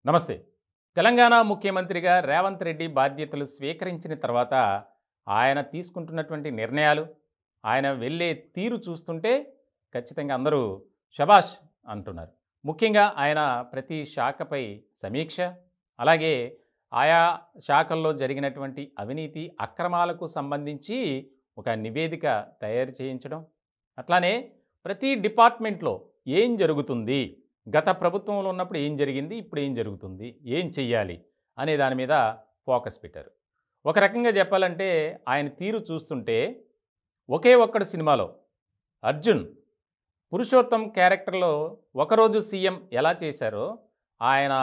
నమస్తే. తెలంగాణ ముఖ్యమంత్రిగా రేవంత్ రెడ్డి బాధ్యతలు స్వీకరించిన తర్వాత ఆయన తీసుకుంటున్నటువంటి నిర్ణయాలు, ఆయన వెళ్ళే తీరు చూస్తుంటే ఖచ్చితంగా అందరూ శభాష్ అంటున్నారు. ముఖ్యంగా ఆయన ప్రతి శాఖపై సమీక్ష, అలాగే ఆయా శాఖల్లో జరిగినటువంటి అవినీతి, అక్రమాలకు సంబంధించి ఒక నివేదిక తయారు చేయించడం, అట్లానే ప్రతి డిపార్ట్మెంట్లో ఏం జరుగుతుంది, గత ప్రభుత్వంలో ఉన్నప్పుడు ఏం జరిగింది, ఇప్పుడు ఏం జరుగుతుంది, ఏం చెయ్యాలి అనే దాని మీద ఫోకస్ పెట్టారు. ఒక రకంగా చెప్పాలంటే ఆయన తీరు చూస్తుంటే ఒకే ఒక్కడు సినిమాలో అర్జున్ పురుషోత్తం క్యారెక్టర్లో ఒకరోజు సీఎం ఎలా చేశారో ఆయన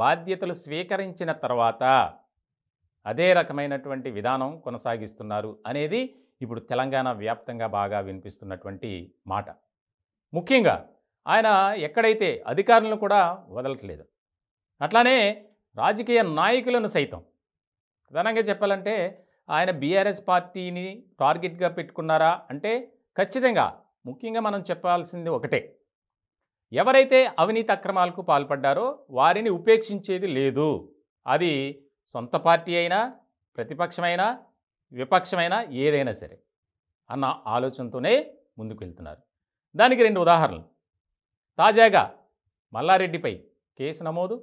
బాధ్యతలు స్వీకరించిన తర్వాత అదే రకమైనటువంటి విధానం కొనసాగిస్తున్నారు అనేది ఇప్పుడు తెలంగాణ వ్యాప్తంగా బాగా వినిపిస్తున్నటువంటి మాట. ముఖ్యంగా ఆయన ఎక్కడైతే అధికారులను కూడా వదలట్లేదు, అట్లానే రాజకీయ నాయకులను సైతం. ప్రధానంగా చెప్పాలంటే ఆయన బీఆర్ఎస్ పార్టీని టార్గెట్గా పెట్టుకున్నారా అంటే ఖచ్చితంగా ముఖ్యంగా మనం చెప్పాల్సింది ఒకటే, ఎవరైతే అవినీతి అక్రమాలకు పాల్పడ్డారో వారిని ఉపేక్షించేది లేదు. అది సొంత పార్టీ అయినా, ప్రతిపక్షమైనా, విపక్షమైనా ఏదైనా సరే అన్న ఆలోచనతోనే ముందుకు వెళ్తున్నారు. దానికి రెండు ఉదాహరణలు. తాజాగా మల్లారెడ్డిపై కేసు నమోదు,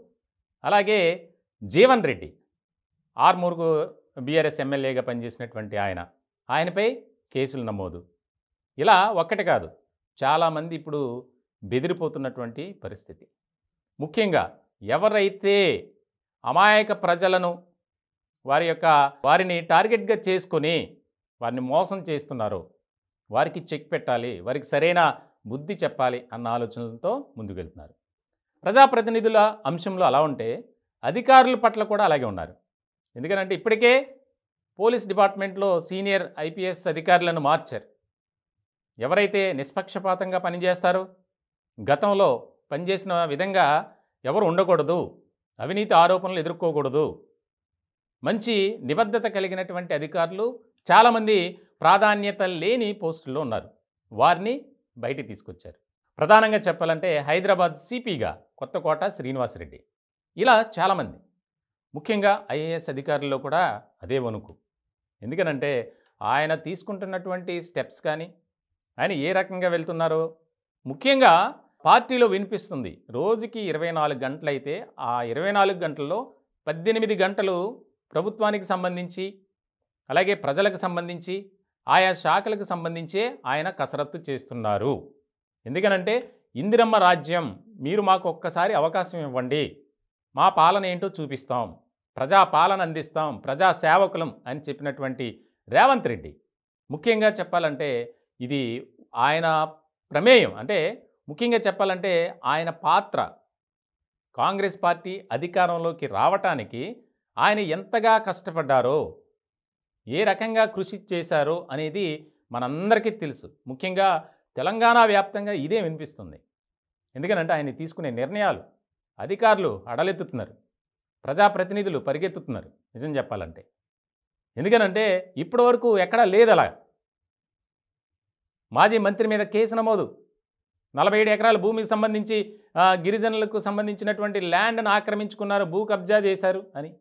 అలాగే జీవన్ రెడ్డి ఆర్మూర్కు బీఆర్ఎస్ ఎమ్మెల్యేగా పనిచేసినటువంటి ఆయనపై కేసులు నమోదు. ఇలా ఒక్కటి కాదు, చాలామంది ఇప్పుడు బెదిరిపోతున్నటువంటి పరిస్థితి. ముఖ్యంగా ఎవరైతే అమాయక ప్రజలను వారిని టార్గెట్గా చేసుకొని వారిని మోసం చేస్తున్నారో వారికి చెక్ పెట్టాలి, వారికి సరైన బుద్ధి చెప్పాలి అన్న ఆలోచనలతో ముందుకెళ్తున్నారు. ప్రజాప్రతినిధుల అంశంలో అలా ఉంటే అధికారుల పట్ల కూడా అలాగే ఉన్నారు. ఎందుకంటే ఇప్పటికే పోలీస్ డిపార్ట్మెంట్లో సీనియర్ ఐపీఎస్ అధికారులను మార్చారు. ఎవరైతే నిష్పక్షపాతంగా పనిచేస్తారో, గతంలో పనిచేసిన విధంగా ఎవరు ఉండకూడదు, అవినీతి ఆరోపణలు ఎదుర్కోకూడదు, మంచి నిబద్ధత కలిగినటువంటి అధికారులు చాలామంది ప్రాధాన్యత లేని పోస్టుల్లో ఉన్నారు. వారిని బయటికి తీసుకొచ్చారు. ప్రధానంగా చెప్పాలంటే హైదరాబాద్ సిపిగా కొత్తకోట శ్రీనివాసరెడ్డి, ఇలా చాలామంది. ముఖ్యంగా ఐఏఎస్ అధికారుల్లో కూడా అదే వణుకు. ఎందుకనంటే ఆయన తీసుకుంటున్నటువంటి స్టెప్స్ కానీ, ఆయన ఏ రకంగా వెళ్తున్నారో ముఖ్యంగా పార్టీలో వినిపిస్తుంది. రోజుకి 24 గంటలైతే ఆ 24 గంటల్లో 18 గంటలు ప్రభుత్వానికి సంబంధించి, అలాగే ప్రజలకు సంబంధించి, ఆయా శాఖలకు సంబంధించే ఆయన కసరత్తు చేస్తున్నారు. ఎందుకనంటే ఇందిరమ్మ రాజ్యం, మీరు మాకు ఒక్కసారి అవకాశం ఇవ్వండి, మా పాలన ఏంటో చూపిస్తాం, ప్రజా పాలన అందిస్తాం, ప్రజా సేవకులం అని చెప్పినటువంటి రేవంత్ రెడ్డి. ముఖ్యంగా చెప్పాలంటే ఇది ఆయన ప్రమేయం. అంటే ముఖ్యంగా చెప్పాలంటే ఆయన పాత్ర కాంగ్రెస్ పార్టీ అధికారంలోకి రావటానికి ఆయన ఎంతగా కష్టపడ్డారో, ఏ రకంగా కృషి చేశారో అనేది మనందరికీ తెలుసు. ముఖ్యంగా తెలంగాణ వ్యాప్తంగా ఇదే వినిపిస్తుంది. ఎందుకనంటే ఆయన తీసుకునే నిర్ణయాలు అధికారులు అడలెత్తుతున్నారు, ప్రజాప్రతినిధులు పరిగెత్తుతున్నారు నిజం చెప్పాలంటే. ఎందుకనంటే ఇప్పటివరకు ఎక్కడా లేదలా. మాజీ మంత్రి మీద కేసు నమోదు, 47 ఎకరాల భూమికి సంబంధించి గిరిజనులకు సంబంధించినటువంటి ల్యాండ్ను ఆక్రమించుకున్నారు, భూ కబ్జా చేశారు అని.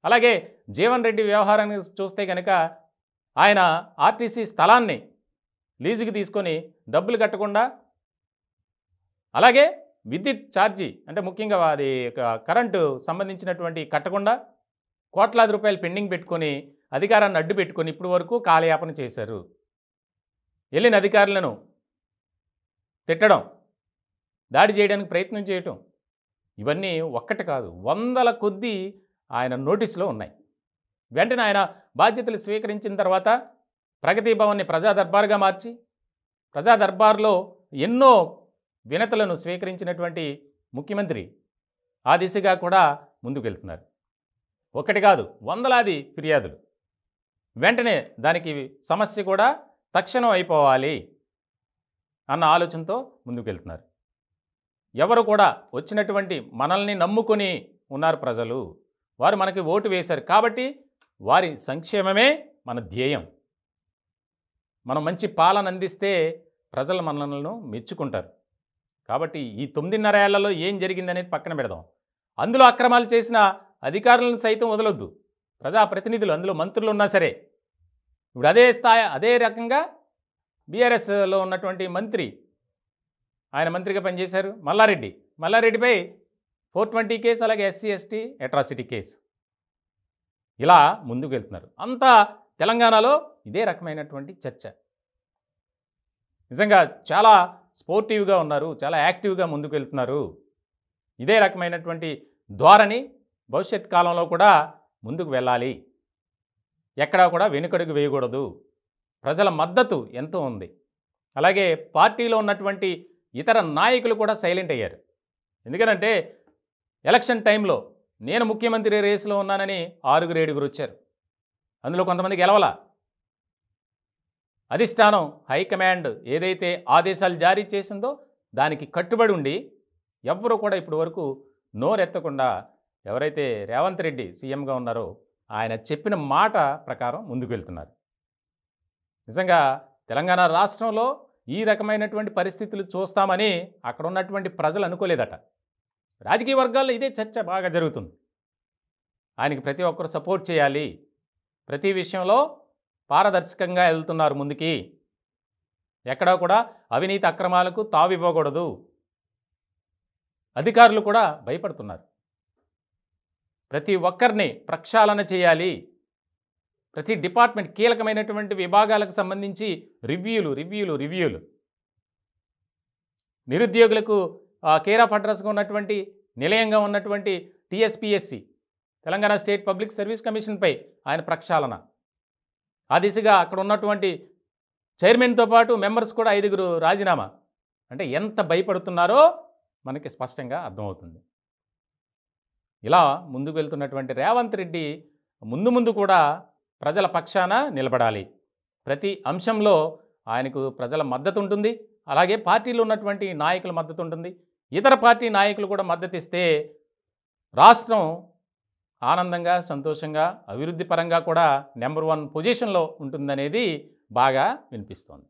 అలాగే జీవన్ రెడ్డి వ్యవహారాన్ని చూస్తే కనుక ఆయన ఆర్టీసీ స్థలాన్ని లీజుకి తీసుకొని డబ్బులు కట్టకుండా, అలాగే విద్యుత్ ఛార్జీ అంటే ముఖ్యంగా అది కరెంటు సంబంధించినటువంటి కట్టకుండా కోట్లాది రూపాయలు పెండింగ్ పెట్టుకొని అధికారాన్ని అడ్డు పెట్టుకొని ఇప్పటి వరకు కాలయాపన చేశారు. వెళ్ళిన అధికారులను తిట్టడం, దాడి చేయడానికి ప్రయత్నం చేయటం, ఇవన్నీ ఒక్కటి కాదు, వందల కొద్దీ ఆయన నోటీసులో ఉన్నాయి. వెంటనే ఆయన బాధ్యతలు స్వీకరించిన తర్వాత ప్రగతి భవన్ని ప్రజా దర్బార్గా మార్చి, ప్రజా దర్బార్లో ఎన్నో వినతులను స్వీకరించినటువంటి ముఖ్యమంత్రి ఆ దిశగా కూడా ముందుకెళ్తున్నారు. ఒకటి కాదు, వందలాది ఫిర్యాదులు. వెంటనే దానికి సమస్య కూడా తక్షణం అయిపోవాలి అన్న ఆలోచనతో ముందుకెళ్తున్నారు. ఎవరు కూడా వచ్చినటువంటి మనల్ని నమ్ముకొని ఉన్నారు ప్రజలు, వారు మనకి ఓటు వేశారు కాబట్టి వారి సంక్షేమమే మన ధ్యేయం. మనం మంచి పాలన అందిస్తే ప్రజలు మనలను మెచ్చుకుంటారు. కాబట్టి ఈ 9.5 ఏళ్లలో ఏం జరిగిందనేది పక్కన పెడదాం. అందులో అక్రమాలు చేసిన అధికారులను సైతం వదలొద్దు, ప్రజాప్రతినిధులు, అందులో మంత్రులు ఉన్నా సరే. ఇప్పుడు అదే స్థాయి, అదే రకంగా బీఆర్ఎస్లో ఉన్నటువంటి మంత్రి, ఆయన మంత్రిగా పనిచేశారు మల్లారెడ్డిపై 420 కేసు, అలాగే ఎస్సీ ఎస్టీ అట్రాసిటీ కేసు. ఇలా ముందుకు వెళ్తున్నారు. అంతా తెలంగాణలో ఇదే రకమైనటువంటి చర్చ. నిజంగా చాలా స్పోర్టివ్గా ఉన్నారు, చాలా యాక్టివ్గా ముందుకు వెళ్తున్నారు. ఇదే రకమైనటువంటి ధోరణి భవిష్యత్ కాలంలో కూడా ముందుకు వెళ్ళాలి, ఎక్కడా కూడా వెనుకడుగు వేయకూడదు. ప్రజల మద్దతు ఎంతో ఉంది. అలాగే పార్టీలో ఉన్నటువంటి ఇతర నాయకులు కూడా సైలెంట్ అయ్యారు. ఎందుకనంటే ఎలక్షన్ టైంలో నేను ముఖ్యమంత్రి రేసులో ఉన్నానని 6-7 వచ్చారు. అందులో కొంతమంది గెలవలా. అధిష్టానం హైకమాండ్ ఏదైతే ఆదేశాలు జారీ చేసిందో దానికి కట్టుబడి ఉండి ఎవ్వరూ కూడా ఇప్పటి వరకు నోరెత్తకుండా, ఎవరైతే రేవంత్ రెడ్డి సీఎంగా ఉన్నారో ఆయన చెప్పిన మాట ప్రకారం ముందుకు వెళ్తున్నారు. నిజంగా తెలంగాణ రాష్ట్రంలో ఈ రకమైనటువంటి పరిస్థితులు చూస్తామని అక్కడ ఉన్నటువంటి ప్రజలు అనుకోలేదట. రాజకీయ వర్గాల్లో ఇదే చర్చ బాగా జరుగుతుంది. ఆయనకి ప్రతి ఒక్కరు సపోర్ట్ చేయాలి, ప్రతి విషయంలో పారదర్శకంగా వెళ్తున్నారు ముందుకి, ఎక్కడా కూడా అవినీతి అక్రమాలకు తావివ్వకూడదు. అధికారులు కూడా భయపడుతున్నారు. ప్రతి ఒక్కరిని ప్రక్షాళన చేయాలి, ప్రతి డిపార్ట్మెంట్ కీలకమైనటువంటి విభాగాలకు సంబంధించి రివ్యూలు. నిరుద్యోగులకు కేర్ ఆఫ్ అడ్రస్గా ఉన్నటువంటి, నిలయంగా ఉన్నటువంటి TSPSC, Telangana state public service కమిషన్పై ఆయన ప్రక్షాళన. ఆ దిశగా అక్కడ ఉన్నటువంటి చైర్మన్తో పాటు మెంబర్స్ కూడా 5 రాజీనామా. అంటే ఎంత భయపడుతున్నారో మనకి స్పష్టంగా అర్థమవుతుంది. ఇలా ముందుకు వెళ్తున్నటువంటి రేవంత్ రెడ్డి ముందు కూడా ప్రజల పక్షాన నిలబడాలి. ప్రతి అంశంలో ఆయనకు ప్రజల మద్దతు ఉంటుంది, అలాగే పార్టీలో ఉన్నటువంటి నాయకుల మద్దతు ఉంటుంది. ఇతర పార్టీ నాయకులు కూడా మద్దతు ఇస్తే రాష్ట్రం ఆనందంగా, సంతోషంగా, అభివృద్ధి పరంగా కూడా నెంబర్ 1 పొజిషన్లో ఉంటుందనేది బాగా వినిపిస్తోంది.